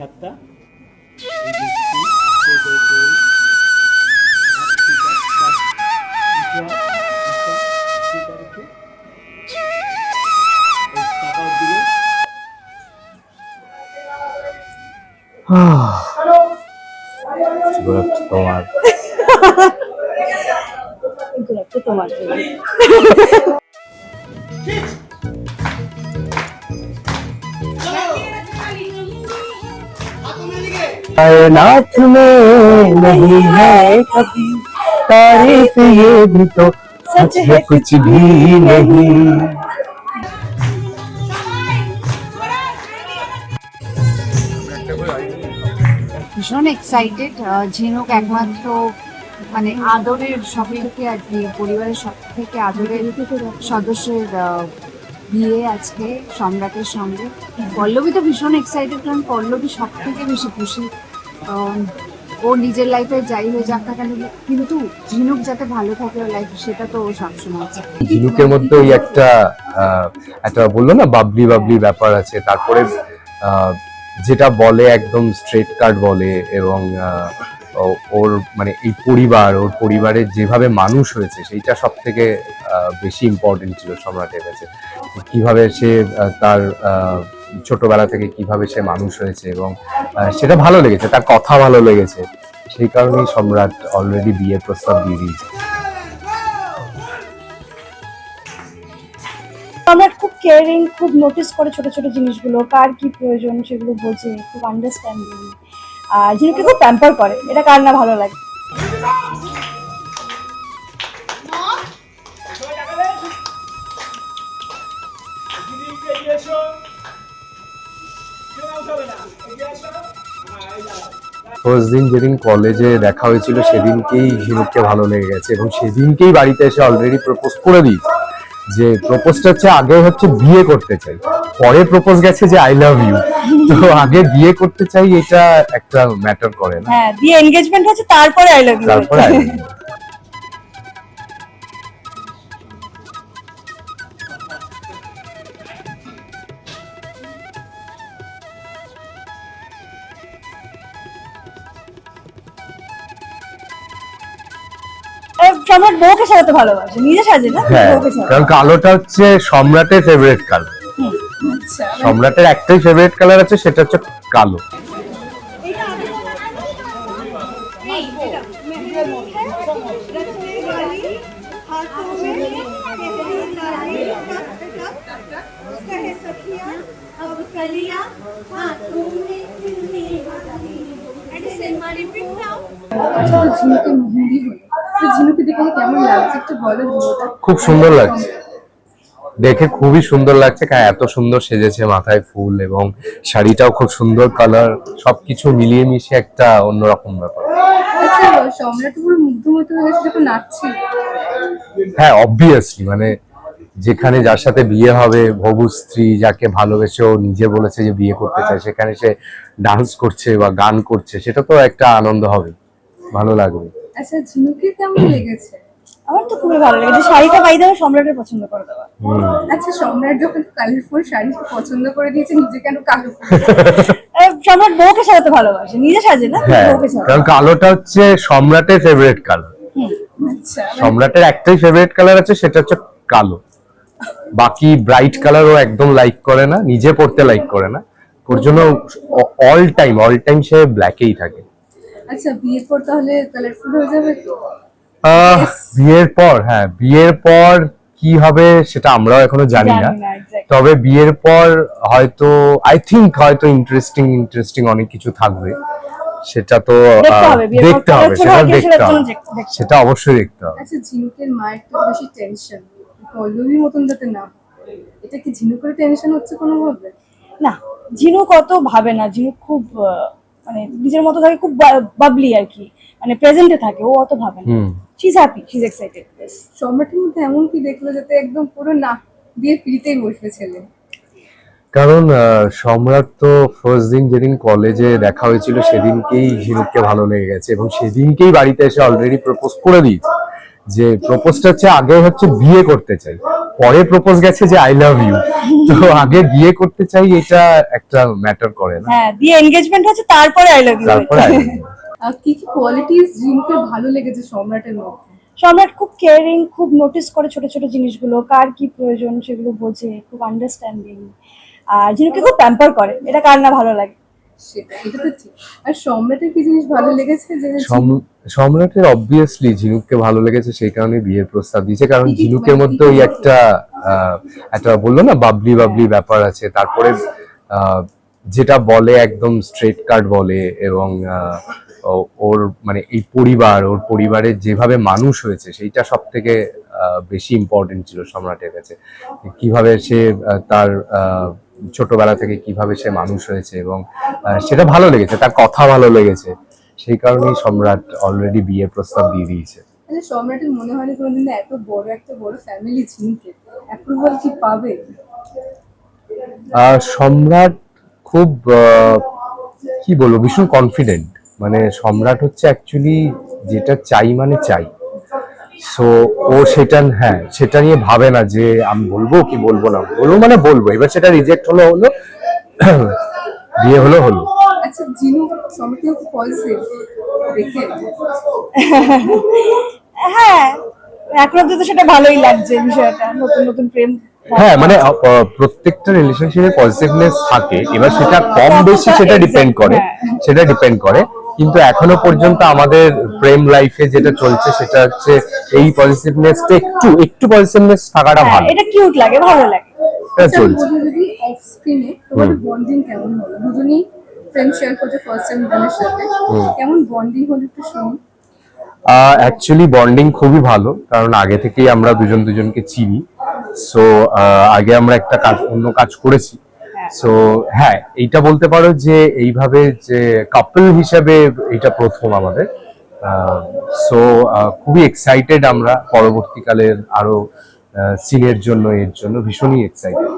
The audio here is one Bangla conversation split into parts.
হাতটা তোমার তোমার कायनात में नहीं है कभी तारीफ ये भी तो सच है कुछ भी नहीं। ভীষণ এক্সাইটেড। ঝিনুক একমাত্র মানে আদরের সব থেকে আর কি পরিবারের সব থেকে আদরের সদস্যের বিয়ে আজকে সম্রাটের সঙ্গে। পল্লবী তো ভীষণ এক্সাইটেড, কারণ পল্লবী সব থেকে বেশি খুশি। ও নিজের লাইফে যাই হয়ে যাক না কেন, কিন্তু ঝিনুক যাতে ভালো থাকে ওর লাইফে, সেটা তো ও সবসময় চায়। ঝিনুকের মধ্যে ওই একটা একটা বললো না বাবলি বাবলি ব্যাপার আছে, তারপরে যেটা বলে একদম স্ট্রেট কাট বলে, এবং ওর মানে এই পরিবার, ওর পরিবারের যেভাবে মানুষ হয়েছে সেইটা সব থেকে বেশি ইম্পর্টেন্ট ছিল সম্রাটের কাছে। কিভাবে সে তার ছোটবেলা থেকে কিভাবে সে মানুষ হয়েছে, এবং সেটা ভালো লেগেছে, তার কথা ভালো লেগেছে, সেই কারণেই সম্রাট অলরেডি বিয়ের প্রস্তাব দিয়ে দিয়েছে। সম্রাট খুব কেয়ারিং, খুব নোটিস করে ছোট ছোট জিনিসগুলো, কার কি প্রয়োজন সেগুলো বোঝে, খুব আন্ডারস্ট্যান্ডিং, আর ঝিনুককে খুব প্যাম্পার করে। এটা কার না ভালো লাগে। ফার্স্ট দিন যেদিন কলেজে দেখা হয়েছিল সেদিনকেই ঝিনুককে ভালো লেগে গেছে, এবং সেদিনকেই বাড়িতে এসে অলরেডি প্রপোজ করে দিয়েছে। যে প্রপোজটা হচ্ছে আগে হচ্ছে বিয়ে করতে চাই, পরে প্রপোজ গেছে যে আই লাভ ইউ। তো আগে বিয়ে করতে চাই, এটা একটা ম্যাটার করে না। হ্যাঁ, বিয়ে এনগেজমেন্ট হচ্ছে, তারপরে আই লাভ ইউ। তারপরে আই লাভ ইউ। সম্রাট বউকে সাজাতে ভালোবাসে, নিজে সাজে না, হ্যাঁ, বউকে সাজাতে। কারণ কালোটা হচ্ছে সম্রাটের ফেভারিট কালার। আচ্ছা, সম্রাটের একটাই ফেভারিট কালার আছে, সেটা হচ্ছে কালো। খুব সুন্দর লাগছে দেখে, খুবই সুন্দর লাগছে, কারণ এত সুন্দর সেজেছে, মাথায় ফুল এবং শাড়িটাও খুব সুন্দর কালার, সবকিছু মিলিয়ে মিশিয়ে একটা অন্যরকম ব্যাপার। হ্যাঁ, অবভিয়াসলি, মানে যেখানে যার সাথে বিয়ে হবে, হবু স্ত্রী যাকে ভালোবেসে ও নিজে বলেছে যে বিয়ে করতে চায়, সেখানে সে ডান্স করছে বা গান করছে, সেটা তো একটা আনন্দ হবে, ভালো লাগবে। আচ্ছা, ঝিনুকে কেমন লেগেছে? আমার তো খুবই ভালো লেগেছে, শাড়িটা পাই দেওয়া সম্রাটের পছন্দ করে দেওয়া। আচ্ছা, সম্রাট যখন কালারফুল শাড়ি পছন্দ করে দিয়েছে, নিজে কেন কালো? সম্রাট বউকে সাজাতে ভালোবাসে, নিজে সাজে না, হ্যাঁ, বউকে সাজে। কারণ কালোটা হচ্ছে সম্রাটের ফেভারিট কালার। আচ্ছা, সম্রাটের একটাই ফেভারিট কালার আছে, সেটা হচ্ছে কালো। বাকি ব্রাইট কালার ও একদম লাইক করে না, নিজে পড়তে লাইক করে না, ওর জন্য অল টাইম সে ব্ল্যাকেই থাকে। আচ্ছা, বিয়ের পর তাহলে কালারফুল হয়ে যাবে তো? বিয়ের পর, হ্যাঁ, বিয়ের পর কি হবে সেটা আমরাও এখনো জানি না, exactly. তবে বিয়ের পর হয়তো আই থিঙ্ক হয়তো ইন্টারেস্টিং অনেক কিছু থাকবে, সেটা তো দেখতে হবে, সেটা অবশ্যই দেখতে হবে। আচ্ছা, ঝিনুকের মায়ের তো বেশি টেনশন, পল্লবীর মতন যাতে না, এটা কি ঝিনুকের টেনশন হচ্ছে কোনোভাবে? না, ঝিনুক অত ভাবে না, ঝিনুক খুব মানে নিজের মতো থাকে, খুব বাবলি আর কি, মানে প্রেজেন্টে থাকে, ও অত ভাবে না। She is happy, she is excited. সম্রাটের মধ্যে এমন কি দেখলো যাতে একদম পুরো না বিয়ে পিড়িতেই বসবে ছেলে? কারণ সম্রাট তো ফার্স্ট দিন যেদিন কলেজে দেখা হয়েছিল সেদিনকেই ঝিনুককে ভালো লেগে গেছে, এবং সেদিনকেই বাড়িতে এসে অলরেডি প্রপোজ করে দিয়েছে। যে প্রপোজটা হচ্ছে আগে হচ্ছে বিয়ে করতে চাই, পরে প্রপোজ গেছে যে আই লাভ ইউ, তো আগে বিয়ে করতে চাই এটা একটা ম্যাটার করে না, হ্যাঁ, দিয়ে এনগেজমেন্ট হচ্ছে, তারপরে আই লাভ ইউ। তারপরে I love you। কি কি কোয়ালিটিস ঝিনুকের ভালো লেগেছে সম্রাটের মধ্যে? সম্রাট খুব কেয়ারিং, খুব নোটিস করে ছোট ছোট জিনিসগুলো, কার কি প্রয়োজন সেগুলো বোঝে, খুব আন্ডারস্ট্যান্ডিং। আর ঝিনুকে খুব প্যাম্পার করে, এটা কার না ভালো লাগে। এটা তো ঠিক। আর সম্রাটের কি জিনিস ভালো লেগেছে যে সম্রাটের অবভিয়াসলি ঝিনুককে ভালো লেগেছে, সেই কারণে বিয়ের প্রস্তাব দিয়েছে, কারণ কি কি ঝিনুকের মধ্যে ওই একটা বললো না বাবলি বাবলি ব্যাপার আছে, তারপরে যেটা বলে একদম স্ট্রেট কাট বলে, এবং ওর মানে এই ওর পরিবারের যেভাবে মানুষ হয়েছে সেইটা সব থেকে বেশি ইম্পর্টেন্ট ছিল সম্রাটের কাছে। কিভাবে সে তার ছোটবেলা থেকে কিভাবে সে মানুষ হয়েছে, এবং সেটা ভালো লেগেছে, তার কথা ভালো লেগেছে, সেই কারণেই সম্রাট অলরেডি বিয়ের প্রস্তাব দিয়ে দিয়েছে। আচ্ছা, সম্রাটের মনে হয় না কোনোদিন এত বড় একটা বড় ফ্যামিলি ঝিনুকে অ্যাপ্রুভাল কি পাবে? সম্রাট খুব কি বলবো, ভীষণ কনফিডেন্ট, মানে সম্রাট হচ্ছে অ্যাকচুয়ালি যেটা চাই মানে চাই, সো ও সেটা নিয়ে ভাবে না যে আমি বলবো কি বলবো না, বলবো মানে বলবো, এবার সেটা রিজেক্ট হলো বিয়ে হলো। আচ্ছা, ঝিনুক সম্রাটের কি পজিটিভ দেখে? হ্যাঁ, এখন অব্দি তো সেটা ভালোই লাগছে বিষয়টা, নতুন নতুন প্রেম। হ্যাঁ, মানে প্রত্যেকটা রিলেশনশিপে পজিটিভনেস থাকে, এবার সেটা কম বেশি সেটা ডিপেন্ড করে, কিন্তু এখনো পর্যন্ত আমাদের প্রেম লাইফে যেটা চলছে সেটা হচ্ছে এই পজিটিভনেসটা একটু পজিটিভনেস থাকাটা ভালো, এটা কিউট লাগে, ভালো লাগে। এটা আচ্ছা, চলছে। যদি অফ স্ক্রিনে তোমাদের বন্ডিং কেমন হলো? দুজনেই ফ্রেন্ড শেয়ার করছে ফার্স্ট টাইম দুজনের সাথে, কেমন বন্ডিং হলো একটু শুনি। অ্যাকচুয়ালি বন্ডিং খুবই ভালো, কারণ আগে থেকেই আমরা দুজনকে চিনি, সো আগে আমরা একটা অন্য কাজ করেছি, সো হ্যাঁ এইটা বলতে পারো যে এইভাবে যে কাপল হিসেবে এটা প্রথম আমাদের, সো খুবই এক্সাইটেড আমরা পরবর্তীকালের আরো সিনের জন্য, এর জন্য ভীষণই এক্সাইটেড।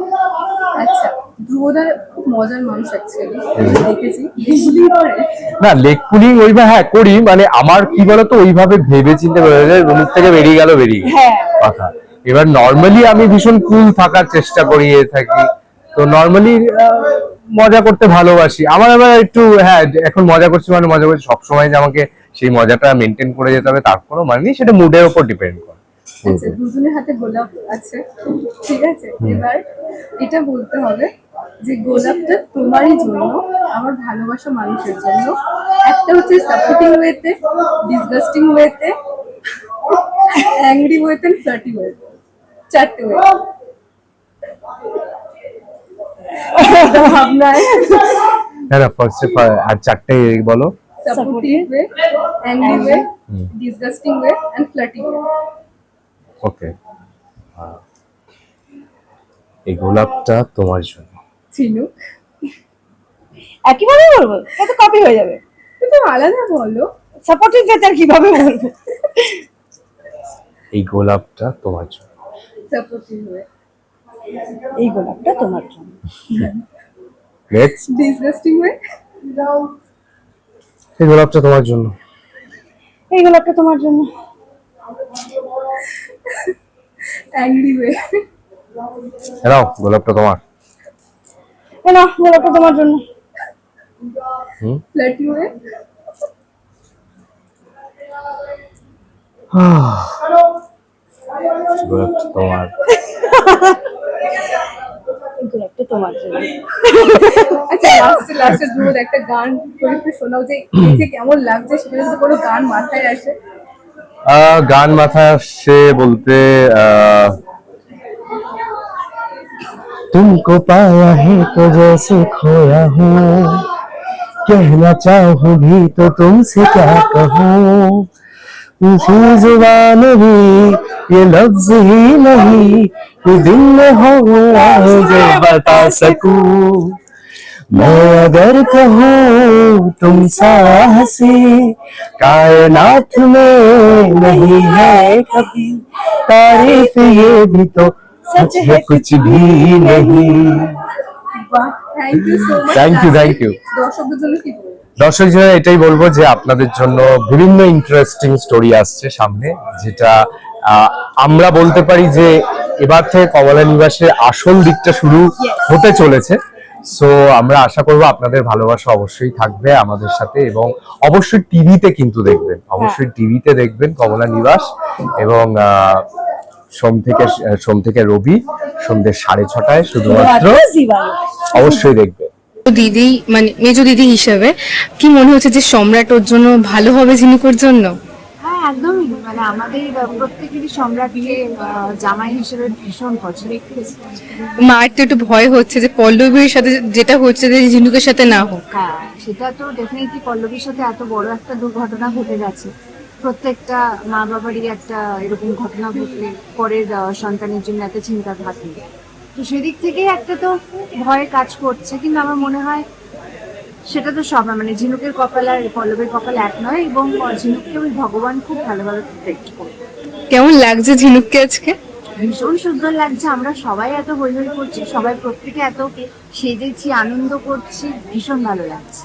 আচ্ছা, ধ্রুবদার খুব মজার মানুষ অ্যাকচুয়ালি, দেখেছি এগুলি করে না লেগ পুলিং ওইভাবে হ্যাঁ করি, মানে আমার কি বলতো ওইভাবে ভেবে চিন্তে রুম থেকে বেরিয়ে গেল হ্যাঁ। কথা। এবার নর্মালি আমি ভীষণ কুল থাকার চেষ্টা করি থাকি, তো নর্মালি মজা করতে ভালোবাসি। আমার আবার একটু হ্যাঁ এখন মজা করছি মানে মজা করছি, সবসময় যে আমাকে সেই মজাটা মেনটেন করে যেতে হবে তার কোনো মানে নেই, সেটা মুডের উপর ডিপেন্ড করে। আচ্ছা, দুজনের হাতে গোলাপ আছে, ঠিক আছে, এবার এটা বলতে হবে যে গোলাপটা তোমারই জন্য, আমার ভালোবাসা মানুষের জন্য। একটা হচ্ছে সাপোর্টিং ওয়েতে, ডিসগাস্টিং ওয়েতে, অ্যাংরি ওয়েতে, ফ্লার্টি ওয়েতে, চারটে ওয়ে ভাবনায়। হ্যাঁ না ফার্স্ট আর চারটে বলো। Supportive way, angry way, disgusting way and flirty way. Okay, এই গোলাপটা তোমার জন্য। ঝিনুক, একইভাবে বলবো, এটা কপি হয়ে যাবে। কিন্তু আলাদা বলো। সাপোর্টিভ ভেতর কিভাবে বলবো? এই গোলাপটা তোমার জন্য। সাপোর্টিভ ওয়ে, এই গোলাপটা তোমার জন্য। নেক্সট, ডিসগাস্টিং ওয়ে, এই গোলাপটা তোমার জন্য। এই গোলাপটা তোমার জন্য। অ্যাংরি ওয়ে, নাও গোলাপটা তোমার। এ নাও গোলাপটা তোমার জন্য। ফ্লার্টি ওয়ে, গোলাপটা তোমার। এই গোলাপটা তোমার জন্য। আচ্ছা, লাস্টে ধ্রুব একটা গান করে একটু শোনাও, যে দেখে কেমন লাগছে, সেটা যদি কোনো গান মাথায় আসে। গান মাথায় আসছে বলতে तुमको पाया है तो जैसे खोया हूँ, कहना चाहूँ भी तो तुमसे क्या कहूँ, मुझे जुबान भी ये लफ्ज ही नहीं, ये दिल में हो जो बता सकूं, मैं अगर कहूँ तुम सा हंसी कायनात में नहीं है कभी, तारीफ ये भी तो सच है कुछ भी नहीं। বাহ, thank you so much. Thank you, thank you. দর্শকদের জন্য কি বলবো? দর্শক জন্য এটাই বলবো যে আপনাদের জন্য বিভিন্ন ইন্টারেস্টিং স্টোরি আসছে সামনে, যেটা আমরা বলতে পারি যে এবার থেকে কমলা নিবাসের আসল দিকটা শুরু হতে চলেছে। সো আমরা আশা করবো আপনাদের ভালোবাসা অবশ্যই থাকবে আমাদের সাথে, এবং অবশ্যই টিভিতে কিন্তু দেখবেন, অবশ্যই টিভিতে দেখবেন কমলা নিবাস। এবং সোম থেকে রবি সন্ধ্যে 6:30 শুধুমাত্র, জি বাংলা। অবশ্যই দেখবেন। দিদি মানে মেজো দিদি হিসেবে কি মনে হচ্ছে যে সম্রাট ওর জন্য ভালো হবে ঝিনুকের জন্য? হ্যাঁ একদমই, মানে আমাদের প্রত্যেকেরই সম্রাটকে জামাই হিসেবে ভীষণ পছন্দ। মার তো একটু ভয় হচ্ছে যে পল্লবীর সাথে যেটা হচ্ছে যে ঝিনুকের সাথে না হোক। হ্যাঁ সেটা তো ডেফিনেটলি, পল্লবীর সাথে এত বড় একটা দুর্ঘটনা ঘটে গেছে, প্রত্যেকটা মা বাবারই একটা এরকম ঘটনা ঘটলে পরের সন্তানের জন্য একটা চিন্তা থাকে। তো সেদিক থেকেই একটা তো ভয় কাজ করছে, কিন্তু আমার মনে হয় সেটা তো সব মানে ঝিনুকের কপাল আর পল্লবের কপাল এক নয়, এবং ঝিনুককে ওই ভগবান খুব ভালোভাবে প্রোটেক্ট করবে। কেমন লাগছে ঝিনুককে আজকে? ভীষণ সুন্দর লাগছে, আমরা সবাই এত হই হই করছি, সবাই প্রত্যেকে এত সেজেছি, আনন্দ করছি, ভীষণ ভালো লাগছে।